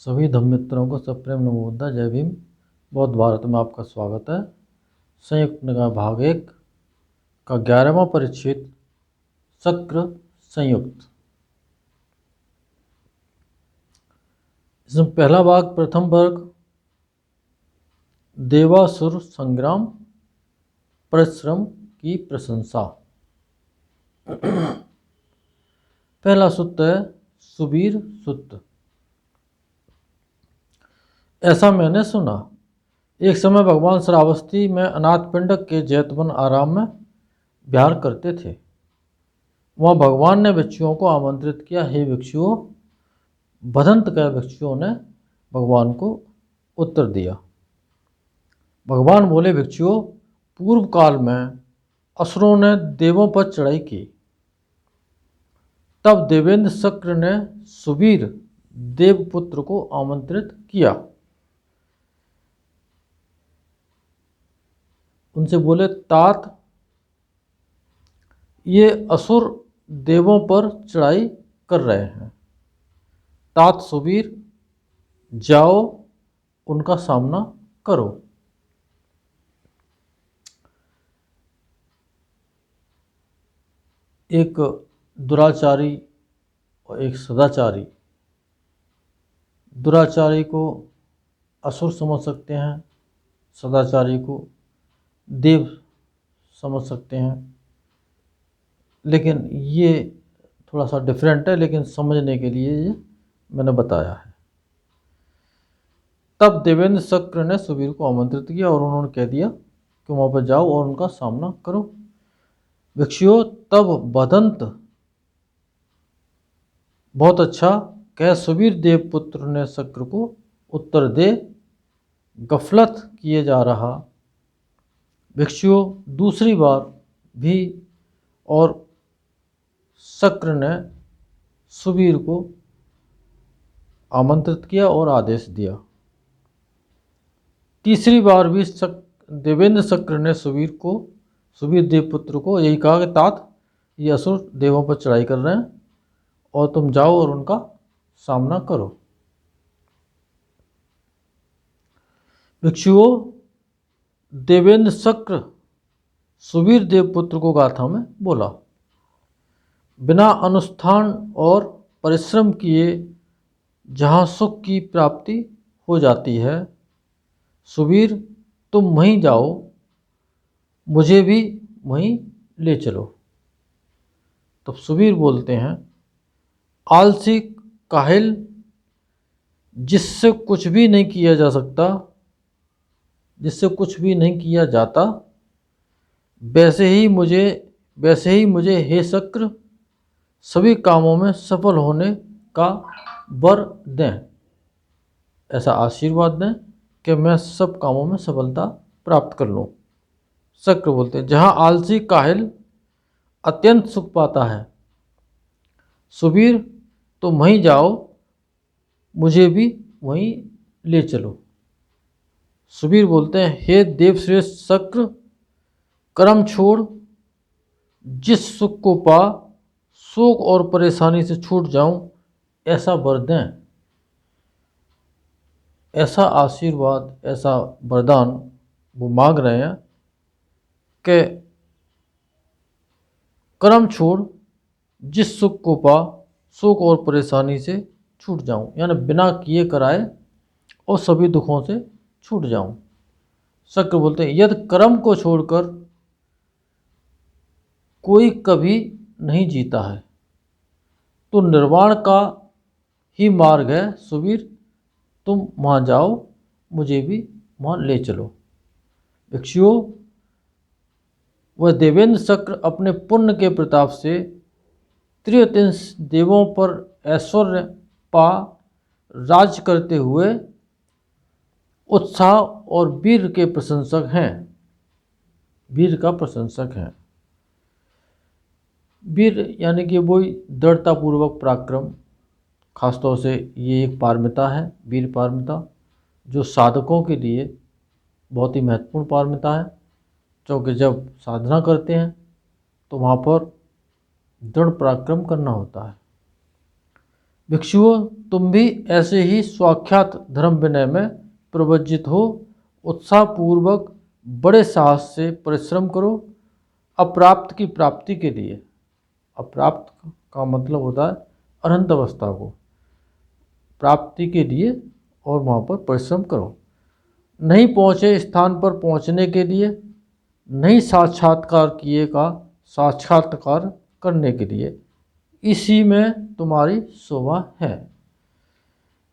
सभी धम्म मित्रों को सप्रेम नमो बुद्धाय। जय भीम। बौद्ध भारत में आपका स्वागत है। संयुक्त निकाय भाग 1 का 11वां परिच्छेद शक्र संयुक्त। इसमें पहला भाग प्रथम वर्ग देवासुर संग्राम परिश्रम की प्रशंसा। पहला सूत्र है सुबीर सूत्र। ऐसा मैंने सुना, एक समय भगवान श्रावस्ती में अनाथपिंडक के जैतवन आराम में विहार करते थे। वहाँ भगवान ने भिक्षुओं को आमंत्रित किया। हे भिक्षुओं, भदंत कह भिक्षुओं ने भगवान को उत्तर दिया। भगवान बोले, भिक्षुओं, पूर्व काल में असुरों ने देवों पर चढ़ाई की। तब देवेंद्र शक्र ने सुबीर देवपुत्र को आमंत्रित किया। उनसे बोले, तात, ये असुर देवों पर चढ़ाई कर रहे हैं। तात सुबीर, जाओ उनका सामना करो। एक दुराचारी और एक सदाचारी। दुराचारी को असुर समझ सकते हैं, सदाचारी को देव समझ सकते हैं, लेकिन ये थोड़ा सा डिफरेंट है, लेकिन समझने के लिए ये मैंने बताया है। तब देवेंद्र शक्र ने सुबीर को आमंत्रित किया और उन्होंने कह दिया कि वहाँ पर जाओ और उनका सामना करो। भिक्षुओं, तब बदंत बहुत अच्छा कह सुबीर देवपुत्र ने शक्र को उत्तर दे, गफलत किए जा रहा। भिक्षुओं, दूसरी बार भी और शक्र ने सुबीर को आमंत्रित किया और आदेश दिया। तीसरी बार भी देवेंद्र शक्र ने सुबीर देवपुत्र को यही कहा कि तात, ये असुर देवों पर चढ़ाई कर रहे हैं और तुम जाओ और उनका सामना करो। भिक्षुओं, देवेंद्र शक्र सुबीर देवपुत्र को गाथा में बोला, बिना अनुष्ठान और परिश्रम किए जहाँ सुख की प्राप्ति हो जाती है, सुबीर तुम वहीं जाओ, मुझे भी वहीं ले चलो। तब सुबीर बोलते हैं, आलसी काहिल, जिससे कुछ भी नहीं किया जा सकता, जिससे कुछ भी नहीं किया जाता, वैसे ही मुझे हे शक्र सभी कामों में सफल होने का वर दें। ऐसा आशीर्वाद दें कि मैं सब कामों में सफलता प्राप्त कर लूँ। शक्र बोलते हैं, जहाँ आलसी काहिल अत्यंत सुख पाता है, सुबीर तुम वहीं जाओ, मुझे भी वहीं ले चलो। सुबीर बोलते हैं, हे देवश्रेष्ठ शक्र, कर्म छोड़, जिस सुख को पा शोक और परेशानी से छूट जाऊं, ऐसा वर दें। ऐसा आशीर्वाद, ऐसा वरदान वो मांग रहे हैं कि कर्म छोड़, जिस सुख को पा शोक और परेशानी से छूट जाऊं, यानी बिना किए कराए और सभी दुखों से छूट जाऊं। शक्र बोलते हैं, यदि कर्म को छोड़कर कोई कभी नहीं जीता है तो निर्वाण का ही मार्ग है। सुबीर तुम वहाँ जाओ, मुझे भी वहाँ ले चलो। भिक्षुओं, वह देवेंद्र शक्र अपने पुण्य के प्रताप से त्रियतिंश देवों पर ऐश्वर्य पा राज करते हुए उत्साह और वीर के प्रशंसक हैं, वीर का प्रशंसक हैं। वीर यानी कि वही दृढ़तापूर्वक पराक्रम, खासतौर से ये एक पारमिता है, वीर पारमिता, जो साधकों के लिए बहुत ही महत्वपूर्ण पारमिता है, क्योंकि जब साधना करते हैं तो वहाँ पर दृढ़ पराक्रम करना होता है। भिक्षुओं, तुम भी ऐसे ही स्वाख्यात धर्म विनय में प्रवज्जित हो। उत्साहपूर्वक बड़े साहस से परिश्रम करो अप्राप्त की प्राप्ति के लिए। अप्राप्त का मतलब होता है अनंत अवस्था को, प्राप्ति के लिए, और वहाँ पर परिश्रम करो। नहीं पहुँचे स्थान पर पहुँचने के लिए, नहीं साक्षात्कार किए का साक्षात्कार करने के लिए, इसी में तुम्हारी शोभा है।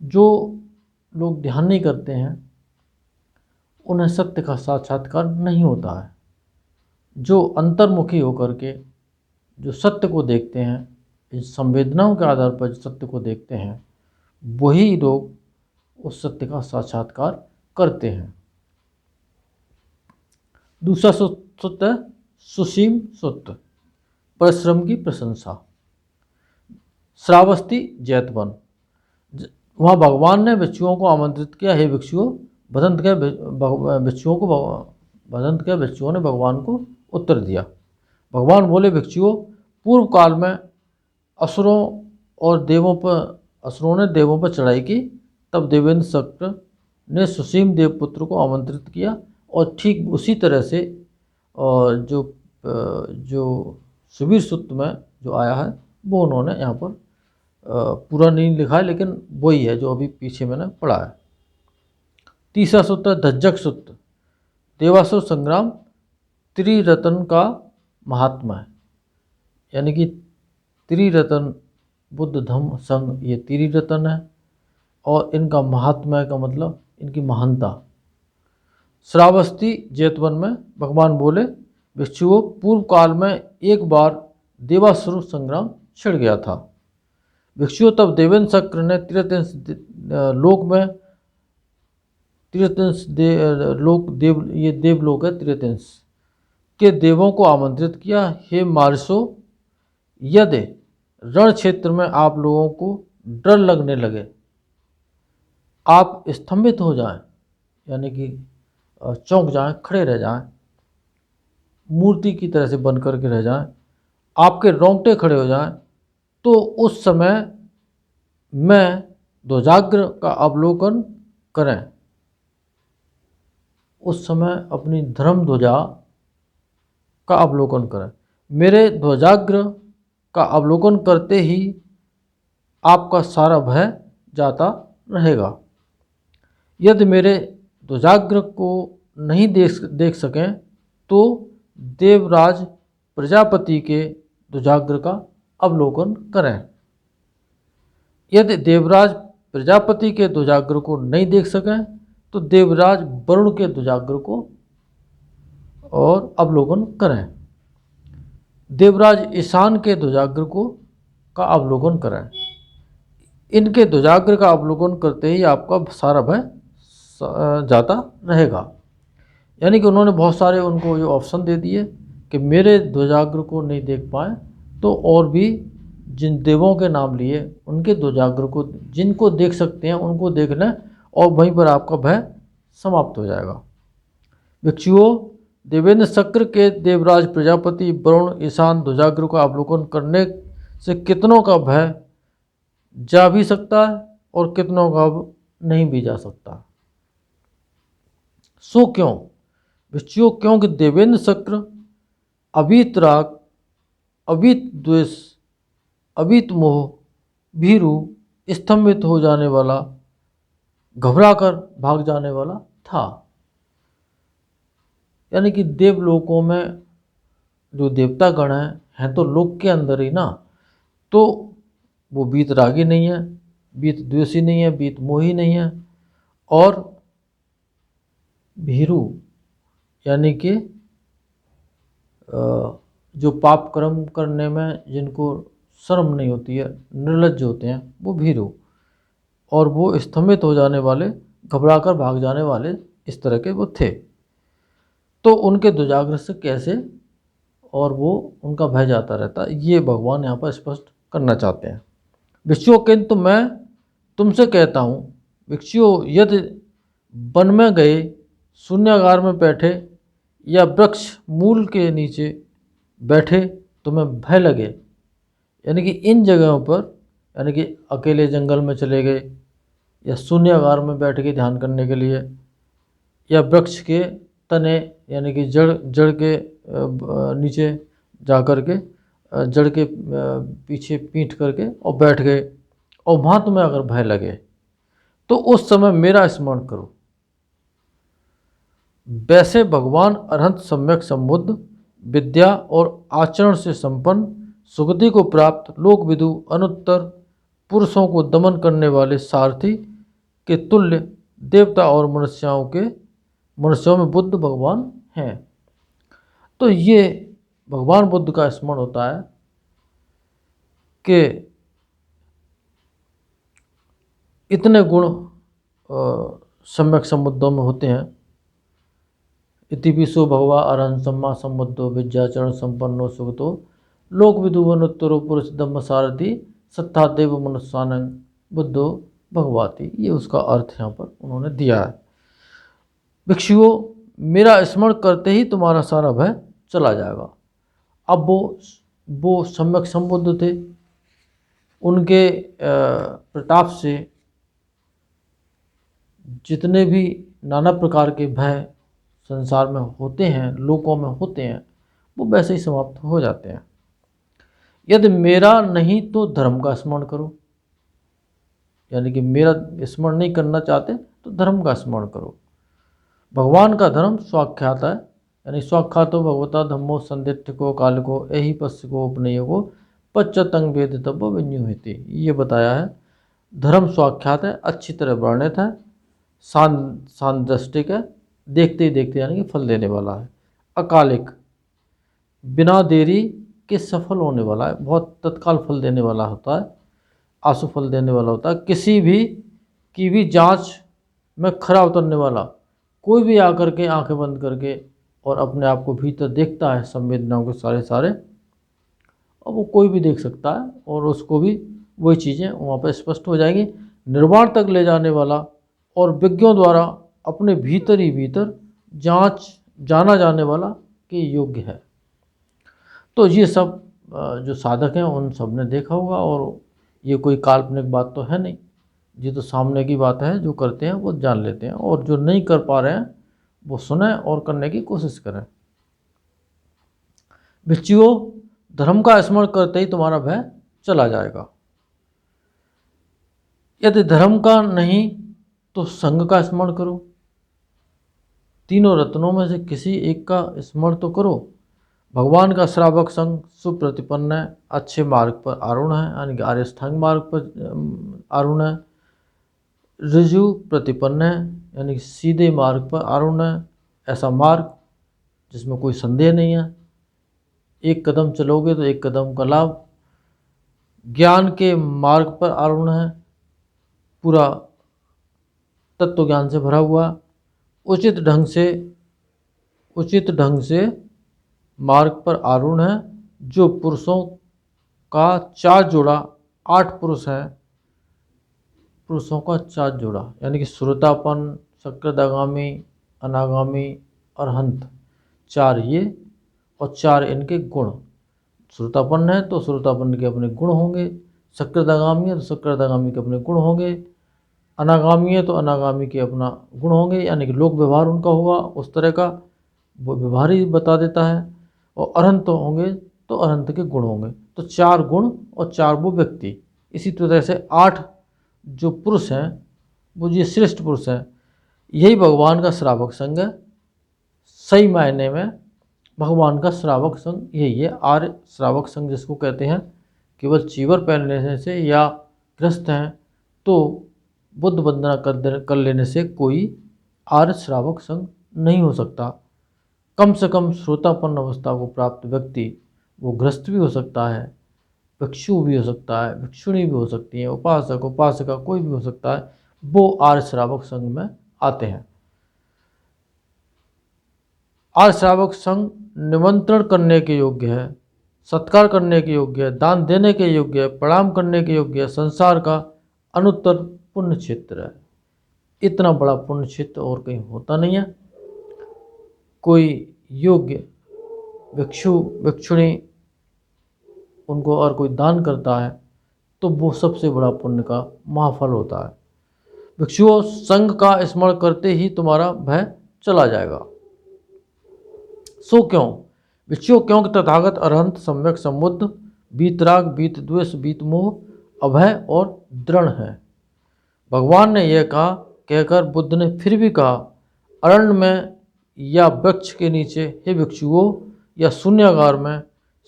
जो लोग ध्यान नहीं करते हैं उन्हें सत्य का साक्षात्कार नहीं होता है। जो अंतर्मुखी होकर के जो सत्य को देखते हैं, इस संवेदनाओं के आधार पर जो सत्य को देखते हैं, वही लोग उस सत्य का साक्षात्कार करते हैं। दूसरा सूत्र है सुसीम सूत्र, परिश्रम की प्रशंसा। श्रावस्ती जैतवन, वहाँ भगवान ने भिक्षुओं को आमंत्रित किया, हे भिक्षुओं, भदंत के भिक्षुओं ने भगवान को उत्तर दिया। भगवान बोले, भिक्षुओं, पूर्व काल में असुरों ने देवों पर चढ़ाई की, तब देवेंद्र शक्र ने सुसीम देवपुत्र को आमंत्रित किया, और ठीक उसी तरह से और जो सुबीर सूत्र में जो आया है वो उन्होंने यहाँ पर पूरा नहीं लिखा है, लेकिन वही है जो अभी पीछे मैंने पढ़ा है। तीसरा सूत्र धज्जक सूत्र, देवासुर संग्राम त्रिरत्न का महात्मा है। यानी कि त्रिरत्न बुद्ध धम्म संघ, ये त्रिरत्न है, और इनका महात्मा का मतलब इनकी महानता। श्रावस्ती जैतवन में भगवान बोले, भिक्षुओं, पूर्व काल में एक बार देवासुर संग्राम छिड़ गया था। भिक्षुओं, तब देवेंद्र शक्र ने ये देवलोक है, त्रिरतिंस के देवों को आमंत्रित किया, हे मार्सो, यदि रण क्षेत्र में आप लोगों को डर लगने लगे, आप स्तंभित हो जाएं, यानी कि चौंक जाएं, खड़े रह जाएं, मूर्ति की तरह से बन करके रह जाएं, आपके रोंगटे खड़े हो जाएं, तो उस समय मैं ध्वजाग्र का अवलोकन करें। उस समय अपनी धर्म ध्वजा का अवलोकन करें। मेरे ध्वजाग्र का अवलोकन करते ही आपका सारा भय जाता रहेगा। यदि मेरे ध्वजाग्र को नहीं देख सकें तो देवराज प्रजापति के ध्वजाग्र का अवलोकन करें। यदि देवराज प्रजापति के ध्वजाग्र को नहीं देख सकें तो देवराज वरुण के ध्वजाग्र को और अवलोकन करें। देवराज ईशान के ध्वजाग्र को का अवलोकन करें। इनके ध्वजाग्र का अवलोकन करते ही आपका सारा भय जाता रहेगा। यानी कि उन्होंने बहुत सारे उनको जो ऑप्शन दे दिए कि मेरे ध्वजाग्र को नहीं देख पाए तो और भी जिन देवों के नाम लिए उनके ध्वजाग्र को जिनको देख सकते हैं उनको देख लें, और वहीं पर आपका भय समाप्त हो जाएगा। भिक्षुओं, देवेंद्र शक्र के देवराज प्रजापति वरुण ईशान ध्वजाग्र का अवलोकन करने से कितनों का भय जा भी सकता है और कितनों का नहीं भी जा सकता। सो क्यों भिक्षुओं, क्योंकि देवेंद्र शक्र अभीत राग, अभीत द्वेष, अभीत मोह, भीरु, स्तंभित हो जाने वाला, घबराकर भाग जाने वाला था। यानी कि देवलोकों में जो देवता गण हैं तो लोक के अंदर ही ना, तो वो बीत रागी नहीं है, बीत द्वेषी नहीं है, बीत मोही नहीं है, और भीरु यानी कि जो पाप कर्म करने में जिनको शर्म नहीं होती है, निर्लज्ज होते हैं, वो भीरु, और वो स्तंभित हो जाने वाले, घबराकर भाग जाने वाले, इस तरह के वो थे। तो उनके ध्वजाग्र से कैसे और वो उनका भय जाता रहता, ये भगवान यहाँ पर स्पष्ट करना चाहते हैं। भिक्षुओं, किंतु मैं तुमसे कहता हूँ, भिक्षुओं, यदि वन में गए, शून्यागार में बैठे या वृक्ष मूल के नीचे बैठे तुम्हें भय लगे, यानी कि इन जगहों पर यानी कि अकेले जंगल में चले गए, या शून्यागार में बैठ के ध्यान करने के लिए, या वृक्ष के तने यानी कि जड़ के नीचे जा कर के जड़ के पीछे पीठ करके और बैठ गए, और वहाँ तुम्हें अगर भय लगे तो उस समय मेरा स्मरण करो। वैसे भगवान अरहंत सम्यक संबुद्ध, विद्या और आचरण से संपन्न, सुगति को प्राप्त, लोकविदु, अनुत्तर, पुरुषों को दमन करने वाले सारथी के तुल्य देवता और मनुष्यों में बुद्ध भगवान हैं। तो ये भगवान बुद्ध का स्मरण होता है कि इतने गुण सम्यक संबुद्धों में होते हैं। इतिपिसो भगवा अरहं सम्मा संबुद्धो विद्याचरण संपन्नो सुगतो लोकविदु अनुत्तरो पुरुष धम्म सारथी सत्ता देव मनुष्यानं बुद्धो भगवाती। ये उसका अर्थ यहाँ पर उन्होंने दिया है। भिक्षुओं, मेरा स्मरण करते ही तुम्हारा सारा भय चला जाएगा। अब वो सम्यक संबुद्ध थे, उनके प्रताप से जितने भी नाना प्रकार के भय संसार में होते हैं, लोकों में होते हैं, वो वैसे ही समाप्त हो जाते हैं। यदि मेरा नहीं तो धर्म का स्मरण करो, यानी कि मेरा स्मरण नहीं करना चाहते तो धर्म का स्मरण करो। भगवान का धर्म स्वाख्यात है, यानी स्वाख्यातो भगवता धम्मो संदिष्टिको कालिको यही पश्चिको उपनयो पच्चतंग वेदितव्य विन्युहिति। ये बताया है। धर्म स्वाख्यात है, अच्छी तरह वर्णित है, सांदृष्टिक है, देखते ही देखते यानी कि फल देने वाला है। अकालिक, बिना देरी के सफल होने वाला है, बहुत तत्काल फल देने वाला होता है, आंसू फल देने वाला होता है। किसी भी की भी जांच में खरा उतरने वाला, कोई भी आकर के आंखें बंद करके और अपने आप को भीतर देखता है, संवेदनाओं के सारे और वो कोई भी देख सकता है और उसको भी वही चीज़ें वहाँ पर स्पष्ट हो जाएंगी। निर्वाण तक ले जाने वाला और विज्ञों द्वारा अपने भीतर ही भीतर जाना जाने वाला के योग्य है। तो ये सब जो साधक हैं उन सब ने देखा होगा, और ये कोई काल्पनिक बात तो है नहीं, ये तो सामने की बात है। जो करते हैं वो जान लेते हैं, और जो नहीं कर पा रहे हैं वो सुने और करने की कोशिश करें। भिक्षुओं, धर्म का स्मरण करते ही तुम्हारा भय चला जाएगा। यदि धर्म का नहीं तो संघ का स्मरण करो। तीनों रत्नों में से किसी एक का स्मरण तो करो। भगवान का श्रावक संघ सुप्रतिपन्न है, अच्छे मार्ग पर आरूढ़ है, यानी कि आर्यस्थांग मार्ग पर आरूढ़ है। ऋजु प्रतिपन्न है, यानी कि सीधे मार्ग पर आरूढ़ है, ऐसा मार्ग जिसमें कोई संदेह नहीं है। एक कदम चलोगे तो एक कदम का लाभ। ज्ञान के मार्ग पर आरूढ़ है, पूरा तत्व ज्ञान से भरा हुआ। उचित ढंग से मार्ग पर आरूढ़ है, जो पुरुषों का 4 जोड़ा, 8 पुरुष हैं, पुरुषों का 4 जोड़ा, यानी कि श्रोतापन, सकृदागामी, अनागामी, अरहंत, 4 ये और 4 इनके गुण। श्रोतापन है तो श्रोतापन के अपने गुण होंगे, सकृदागामी है तो सकृदागामी के अपने गुण होंगे, अनागामी है तो अनागामी के अपना गुण होंगे, यानी कि लोक व्यवहार उनका होगा उस तरह का, वो व्यवहार ही बता देता है। और अरहंत होंगे तो अरहंत के गुण होंगे। तो 4 गुण और 4 वो व्यक्ति। इसी तरह से 8 जो पुरुष हैं वो ये श्रेष्ठ पुरुष हैं, यही भगवान का श्रावक संघ है। सही मायने में भगवान का श्रावक संघ यही है, आर्य श्रावक संघ जिसको कहते हैं। केवल चीवर पहन लेने से या ग्रस्त हैं तो बुद्ध वंदना कर लेने से कोई आर्य श्रावक संघ नहीं हो सकता। कम से कम श्रोतापन्न अवस्था को प्राप्त व्यक्ति वो ग्रस्त भी हो सकता है, भिक्षु भी हो सकता है, भिक्षुणी भी हो सकती है, उपासक उपासिका कोई भी हो सकता है, वो आर्य श्रावक संघ में आते हैं। आर्य श्रावक संघ निमंत्रण करने के योग्य है, सत्कार करने के योग्य है, दान देने के योग्य है, प्रणाम करने के योग्य है, संसार का अनुत्तर पुण्य क्षेत्र है। इतना बड़ा पुण्य क्षेत्र और कहीं होता नहीं है। कोई योग्य भिक्षु भिक्षुणी उनको और कोई दान करता है तो वो सबसे बड़ा पुण्य का महाफल होता है। भिक्षुओं, संघ का स्मरण करते ही तुम्हारा भय चला जाएगा। सो क्यों भिक्षुओं, क्योंकि तथागत अरहंत सम्यक समुद्ध बीतराग बीत द्वेष बीत मोह अभय और दृढ़ है। भगवान ने यह कहा कहकर बुद्ध ने फिर भी कहा, अरण्य में या वृक्ष के नीचे हे भिक्षुओं या शून्यागार में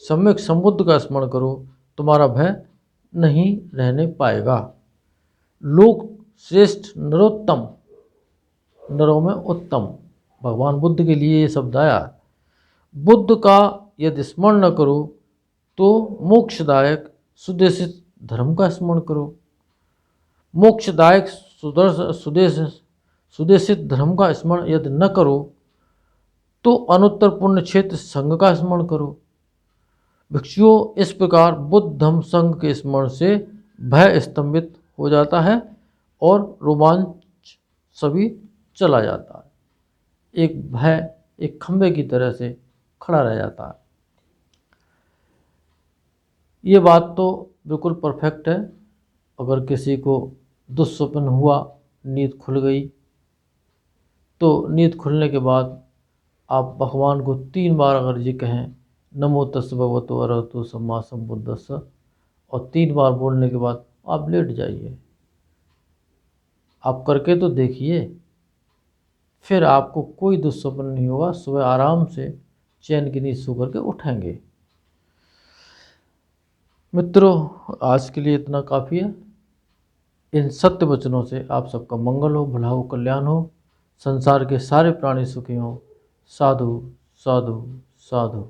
सम्यक समुद्ध का स्मरण करो, तुम्हारा भय नहीं रहने पाएगा। लोक श्रेष्ठ नरोत्तम, नरों में उत्तम, भगवान बुद्ध के लिए ये शब्द आया है। बुद्ध का यदि स्मरण न करो तो मोक्षदायक सुदेशित धर्म का स्मरण करो। मोक्षदायक सुदेशित धर्म का स्मरण यदि न करो तो अनुत्तर पुण्य क्षेत्र संघ का स्मरण करो। भिक्षुओं, इस प्रकार बुद्ध धम्म संघ के स्मरण से भय स्तंभित हो जाता है और रोमांच सभी चला जाता है। एक भय एक खंभे की तरह से खड़ा रह जाता है। ये बात तो बिल्कुल परफेक्ट है। अगर किसी को दुस्वप्न हुआ, नींद खुल गई, तो नींद खुलने के बाद आप भगवान को 3 बार अगर ये कहें नमो तस् भगवतो अरहतो सम्मा सम्बुद्धस्स, और 3 बार बोलने के बाद आप लेट जाइए। आप करके तो देखिए, फिर आपको कोई दुस्वप्न नहीं होगा। सुबह आराम से चैन की नींद सो करके उठेंगे। मित्रों, आज के लिए इतना काफ़ी है। इन सत्य वचनों से आप सबका मंगल हो, भला हो, कल्याण हो, संसार के सारे प्राणी सुखी हों। साधु साधु साधु।